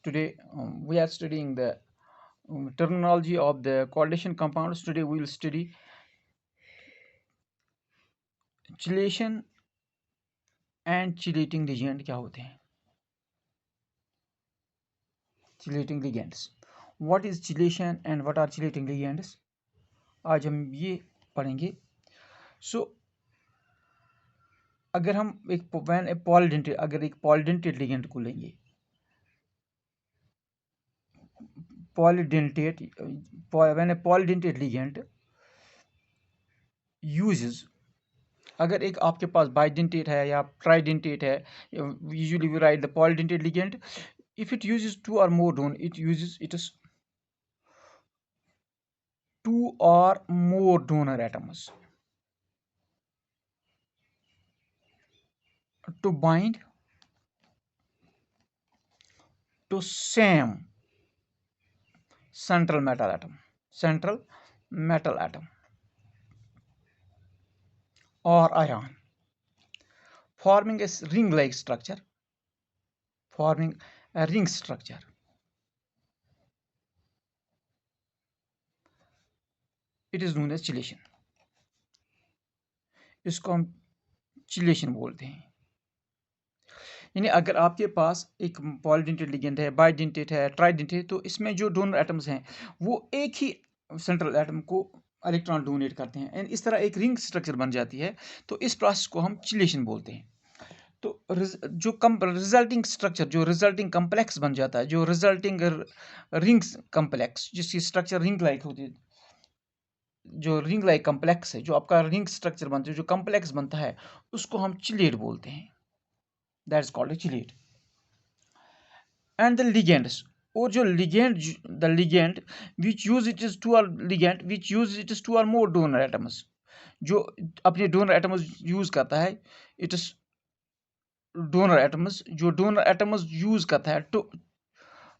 Today we are studying the terminology of the coordination compounds. Today we will study chelation and chelating ligand क्या होते हैं. Chelating ligands. What is chelation and what are chelating ligands? आज हम ये पढ़ेंगे. So अगर हम एक पॉलीडेंटेट लिगेंड को लेंगे, when a polydentate ligand uses, अगर एक आपके पास बाइडेंटेट है या ट्राइडेंटेट है, usually we write the polydentate ligand. If it uses two or more donor atoms to bind to same central metal atom or ion, forming a ring-like structure. It is known as chelation. इसको हम chelation बोलते हैं. यानी अगर आपके पास एक polydentate ligand है, bidentate है, ट्राइडेंटेट, तो इसमें जो डोनर एटम्स हैं वो एक ही सेंट्रल एटम को इलेक्ट्रॉन डोनेट करते हैं एंड इस तरह एक रिंग स्ट्रक्चर बन जाती है. तो इस प्रोसेस को हम चिलेशन बोलते हैं. तो जो रिजल्टिंग स्ट्रक्चर, जो रिजल्टिंग कम्प्लेक्स बन जाता है, जो रिजल्टिंग रिंग्स कम्प्लेक्स, जिसकी स्ट्रक्चर रिंग लाइक होती है, जो रिंग लाइक कम्प्लेक्स है, जो आपका रिंग स्ट्रक्चर बनता है, जो कम्प्लेक्स बनता है, उसको हम चिलेट बोलते हैं. That is called a chelate. And the ligands, और जो the ligand which use it is two or more donor atoms, जो अपने डोनर एटम्स यूज करता है, इट इज डोनर एटम्स, जो डोनर एटम्स यूज करता है to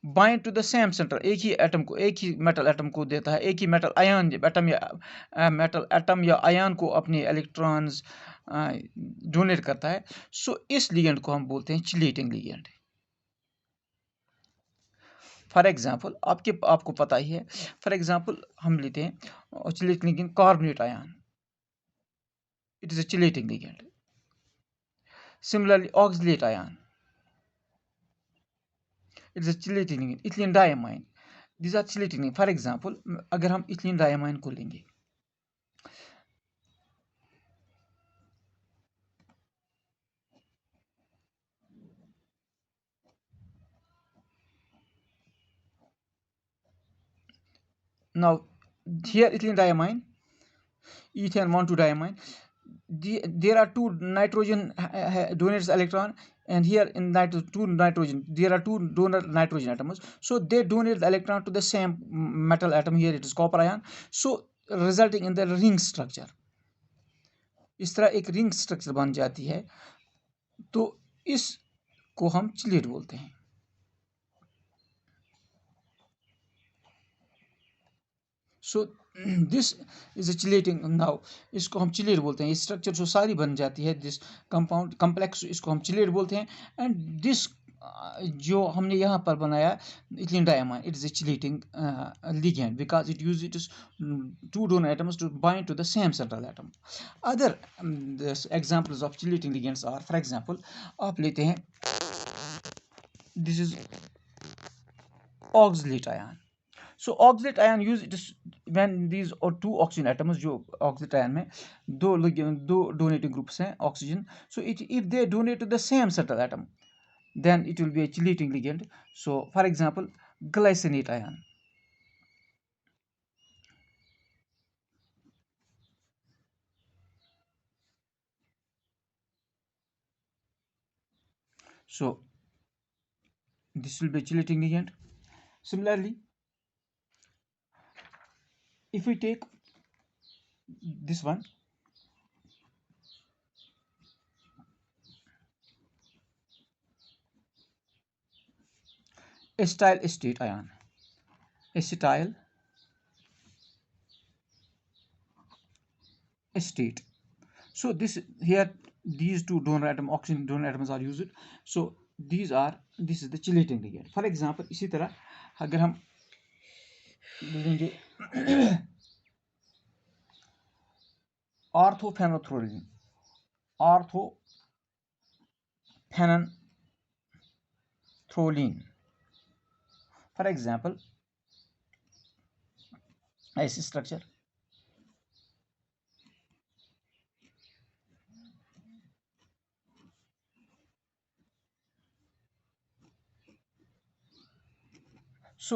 bind to the same centre, एक ही एटम को, एक ही मेटल एटम को देता है, एक ही मेटल आयन एटम या आयन को अपने इलेक्ट्रॉन्स डोनेट करता है. सो इस लिगेंड को हम बोलते हैं चिलेटिंग लिगेंड. फॉर एग्जाम्पल आपको पता ही है, फॉर एग्जाम्पल हम लेते हैं chelating ligand carbonate ion, it is a chelating ligand. Similarly oxalate ion, it is a chelating ligand. Ethylene diamine, these are chelating. For example, अगर हम इथिलीन डायमाइन को लेंगे, now here ethylene diamine, ethane 1,2 diamine, there are two nitrogen donates electron, and here in two nitrogen there are two donor nitrogen atoms, so they donate the electron to the same metal atom. Here it is copper ion, so resulting in the ring structure. इस तरह एक ring structure बन जाती है, तो इसको हम chelate बोलते हैं. So this is a chelating. Now इसको हम चिलेट बोलते हैं. ये स्ट्रक्चर जो सारी बन जाती है, दिस कंपाउंड कम्प्लेक्स, इसको हम चिलेट बोलते हैं. एंड दिस जो हमने यहाँ पर बनाया ethylene diamine, it is a chelating ligand because it use it is two donor atoms to bind to the same central atom. Other examples of chelating ligands are, for example आप लेते हैं, this is oxalate ion. So oxalate ion use it is when these or two oxygen atoms, जो oxalate ion में दो donating groups हैं oxygen, so if they donate to the same central atom, then it will be a chelating ligand. So for example, glycinate ion. So this will be a chelating ligand. Similarly, if we take this one, acetyl acetate ion, acetyl acetate. So this here, these two donor atom, oxygen donor atoms are used. So this is the chelating ligand. For example इसी तरह अगर हम लेंगे ऑर्थोफेनोथ्रोलिन, ऑर्थोफेनोथ्रोलिन for example ऐसे structure. So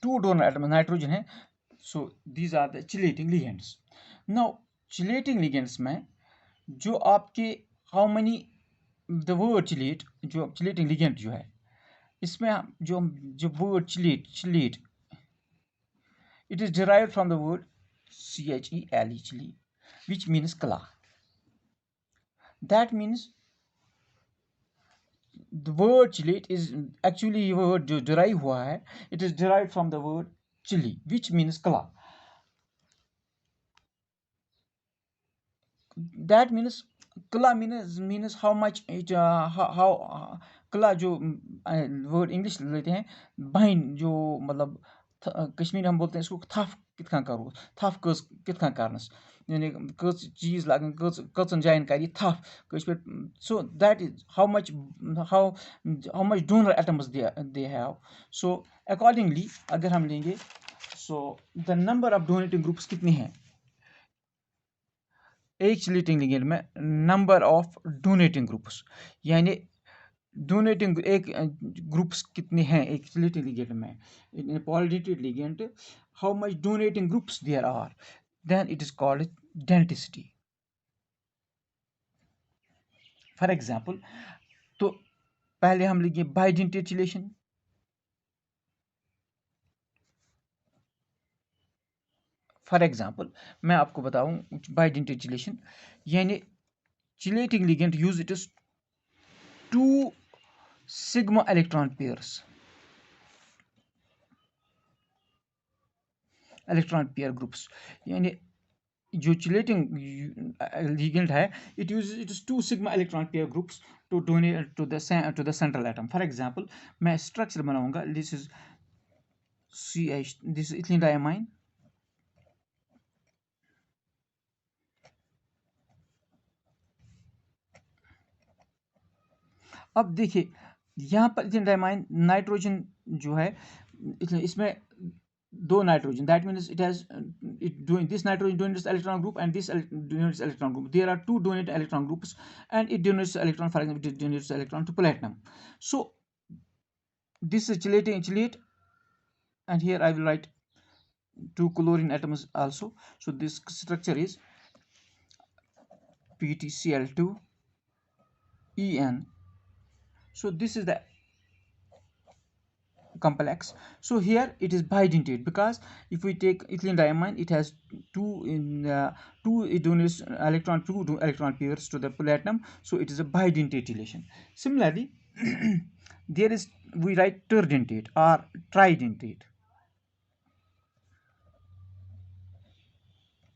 two donor atoms nitrogen है. So these are the chelating ligands. Now chelating ligands में जो आपके how many the word chelate, जो chelating ligand जो है इसमें जो जो word chelate it is derived from the word chele, which means kala. That means the word chelate is actually word जो derive हुआ है, it is derived from the word chili, which means kala. That means kala means how much it how kala जो word English लेते हैं बाइन जो मतलब कश्मीर हम बोलते हैं इसको थफ कितना करो, थफ कित करनस यानी कच चीज लागन कचन जायन करी थफ Kashmir. So that is how much donor atoms they have. So accordingly अगर हम लेंगे so the number of donating groups कितने हैं एक चिलेटिंग लिगेंड में, नंबर ऑफ डोनेटिंग ग्रुप्स यानी डोनेटिंग एक ग्रुप्स कितने हैं एक चिलेटिंग लिगेंड में in polydentate ligand, how much donating groups there are, then it is called denticity. For example तो पहले हम लिखेंगे बाइडेंटेड चिलेशन. फॉर एग्जांपल मैं आपको बताऊं बाइडेंटेड चिलेशन यानी chelating ligand use it is 2 sigma electron pairs, electron pair groups यानी जो चिलेटिंग लिगेंड है it is 2 sigma electron pair groups to donate to the central atom. For example मैं structure बनाऊंगा, this is CH, this is ethylene diamine, अब देखिए यहाँ पर ethylene diamine nitrogen जो है इसमें दो nitrogen, that means it has this nitrogen donates electron group and this donates electron group. There are two donate electron groups and it donates electron, for example it donates electron to platinum. So this is chelate and here I will write two chlorine atoms also. So this structure is PtCl2 En. So this is the complex. So here it is bidentate because if we take ethylene diamine it has two it donates two electron pairs to the platinum, so it is a bidentate relation. Similarly there is we write terdentate or tridentate.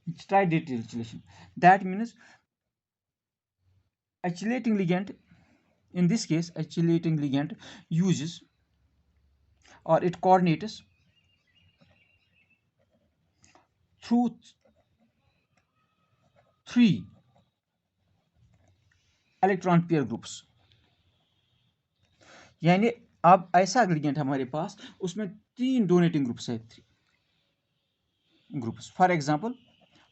It's tridentate relation. That means a chelating ligand, in this case a chelating ligand uses or it coordinates through 3 electron pair groups. यानी अब ऐसा ligand हमारे पास उसमें 3 donating groups है, 3 groups. For example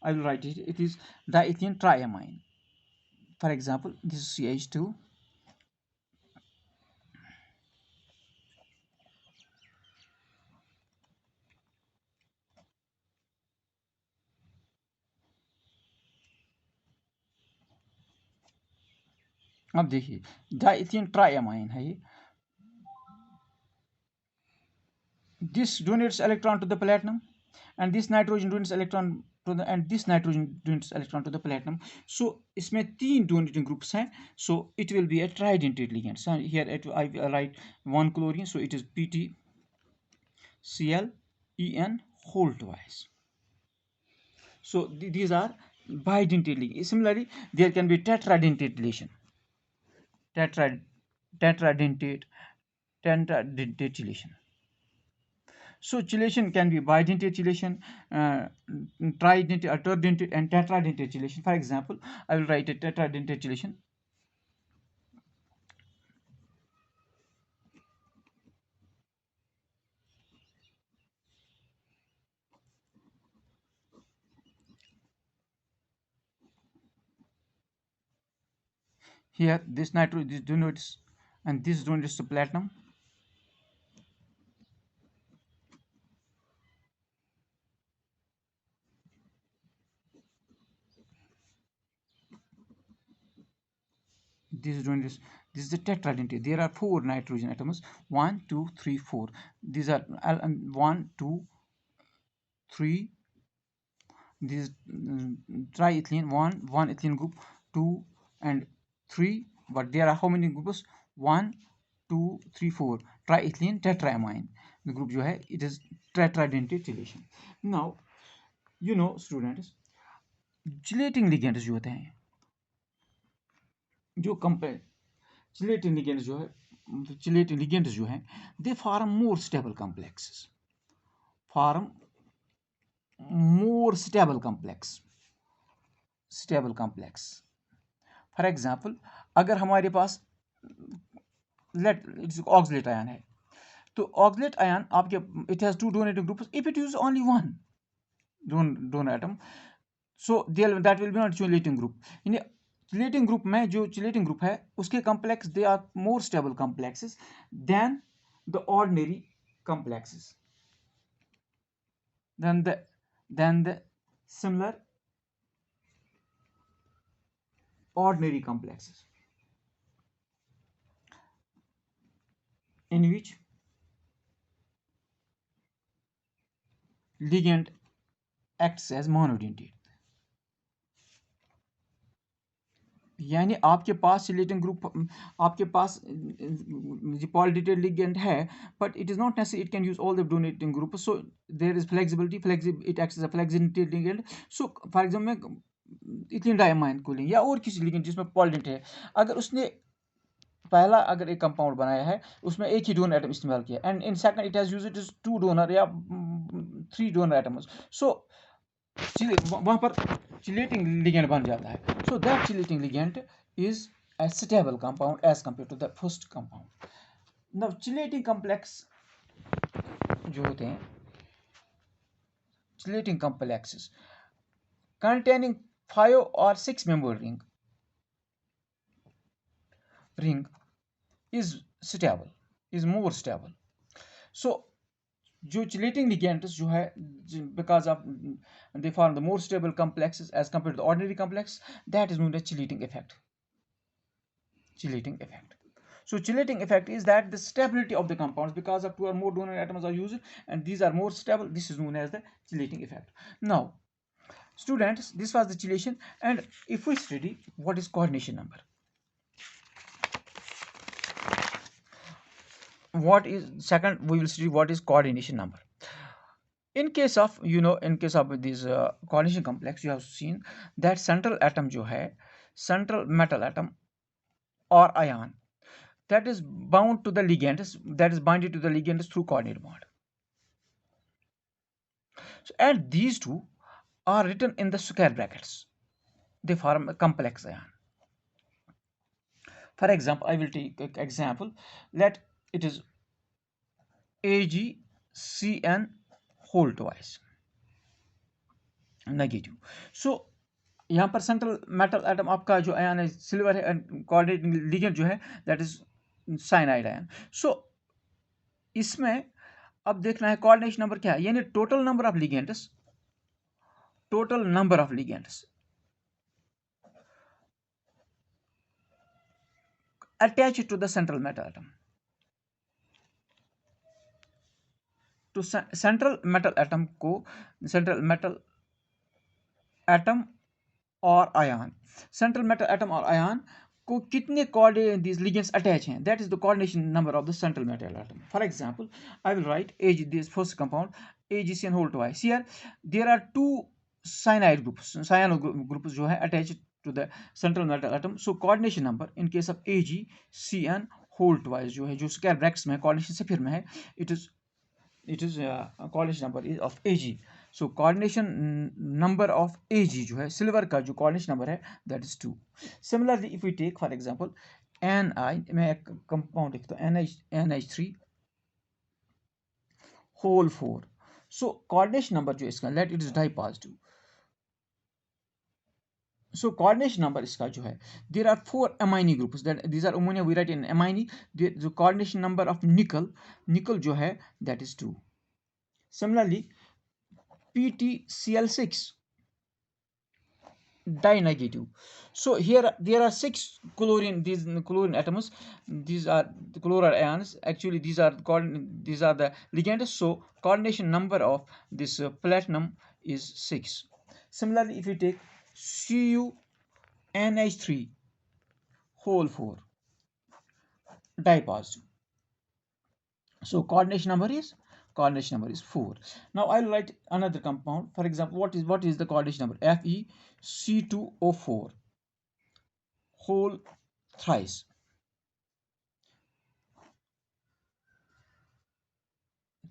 I will write it is diethylene triamine. For example this is CH2, अब देखिए डाइथियन ट्राइअमाइन है ये, this donates electron to the platinum and this nitrogen donates electron to the and this nitrogen donates electron to the platinum. So इसमें 3 donating groups हैं, so it will be a tridentate ligand. So here I write 1 chlorine, so it is PtCl whole twice. So these are bidentate ligand. Similarly there can be tetradentate relation, tetradentate chelation. So chelation can be bidentate chelation, tridentate, alterdentate, and tetradentate chelation. For example, I will write a tetradentate chelation. Here, this denotes, and this denotes the platinum. This is the tetradentate. There are 4 nitrogen atoms. 1, 2, 3, 4. These are 1, 2, 3. This triethylene, one ethylene group, 2 and 3. But there are how many groups? 1, 2, 3, 4. Triethylene tetraamine. The group जो है, it is tetradentate chelation. Now, students, chelating ligands जो होते हैं, जो compare chelating ligands जो है, they form more stable complexes. Stable complex. For example, अगर हमारे पास oxalate ion है, तो oxalate ion आपके it has 2 donating groups. If it uses only one donor atom, so that will be not chelating group. In chelating group में जो chelating group है, उसके complex they are more stable complexes than the ordinary complexes, than the similar ordinary complexes, in which ligand acts as monodentate. यानी आपके पास chelating group, आपके पास polydentate ligand है, but it is not necessary it can use all the donating groups. So there is flexibility, it acts as a flexibility ligand. So for example, ethylene diamine को लें या और किसी ligand जिसमें Polident है, अगर उसने पहला अगर एक कंपाउंड बनाया है, उसमें एक ही डोनर एटम इस्तेमाल किया, and in second it has used it 2 donor या 3 डोनर एटम्स, सो वहां पर चिलेटिंग लिगेंड बन जाता है. So that chelating ligand is a stable compound as compared to the first compound. Now chelating complex जो होते हैं, chelating complexes containing 5 or 6 member ring is more stable. So जो chelating ligands जो है, because of they form the more stable complexes as compared to the ordinary complex, that is known as chelating effect. So chelating effect is that the stability of the compounds, because of 2 or more donor atoms are used and these are more stable, this is known as the chelating effect. Now students, this was the chelation, and if we study what is coordination number, second we will study what is coordination number. In case of this coordination complex, you have seen that central atom जो है, central metal atom or ion, that is bound to the ligands, that is binded to the ligands through coordinate bond. So, and these two are written in the square brackets. They form a complex ion. For example, I will take an example. Let it is 𝓬𝓱𝓮𝓵𝓪𝓽𝓲 whole twice negative. So यहाँ पर central metal atom आपका जो ion है silver है, and coordinating ligand जो है that is cyanide ion. सो इसमें अब देखना है कोऑर्डिनेशन नंबर क्या है, यानी total number of ligands attached to the central metal atom. तो सेंट्रल मेटल एटम और आयन, सेंट्रल मेटल एटम और आयन को कितने these ligands attach हैं, that is the coordination number of the central metal atom. For example, I will write this first compound AgCN whole twice. Here there are 2 cyanide groups, cyano groups जो है attached to the central metal atom. So coordination number in case of AgCN whole twice जो है, जो square brackets में है, coordination से फिर में है, it is coordination number is of Ag. So coordination number of Ag जो है सिल्वर का जो coordination number है that is 2. Similarly if we take for example Ni, मैं एक कंपाउंड लिखता हूँ NH3 whole 4. So coordination number जो इसका let it is die positive. So coordination number इसका जो है, there are 4 amine groups that these are ammonia we write in amine. The coordination number of nickel जो है that is 2. Similarly PtCl6 di-negative. So here there are 6 chlorine, these chlorine atoms, these are the chloride ions, actually these are the ligands, so coordination number of this platinum is 6. Similarly if we take CuNH3 whole 4 di-positive, so coordination number is 4. Now I'll write another compound. For example, what is the coordination number? FeC2O4 whole thrice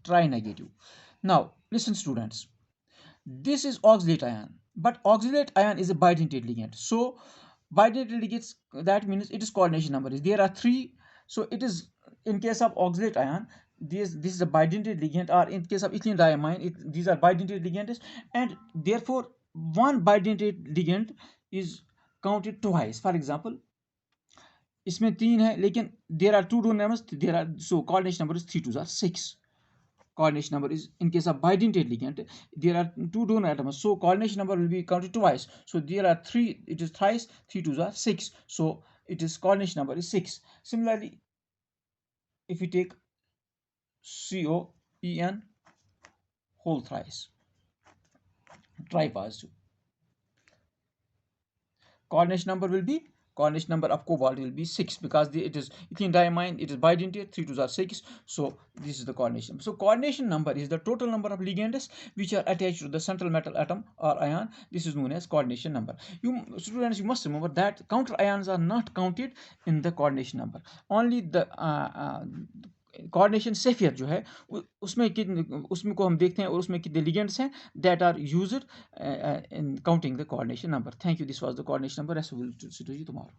tri-negative. Now listen students, this is oxalate ion, but oxalate ion is a bidentate ligand. So bidentate ligands, that means it is coordination number is, there are 3. So it is, in case of oxalate ion, this is a bidentate ligand, or in case of ethylene diamine, these are bidentate ligands, and therefore one bidentate ligand is counted twice. For example, इसमें 3 है, लेकिन there are 2 donor atoms, there are, so coordination number is 3 2 are 6. Coordination number is, in case of bidentate ligand, there are 2 donor atoms, so coordination number will be counted twice. So there are 3, it is thrice, 3 2 are 6, so it is coordination number is 6. Similarly if we take COEN whole thrice tri-positive, coordination number of cobalt will be 6, because it is ethylene diamine, it is bidentate, 3 2 are 6, so this is the coordination. So coordination number is the total number of ligands which are attached to the central metal atom or ion. This is known as coordination number. Students, you must remember that counter ions are not counted in the coordination number. Only the coordination से फिर जो है उसमें को हम देखते हैं, और उसमें कितने लिगेंड्स हैं that are used in counting the coordination number. Thank you. This was the coordination number. Rest will see to you tomorrow.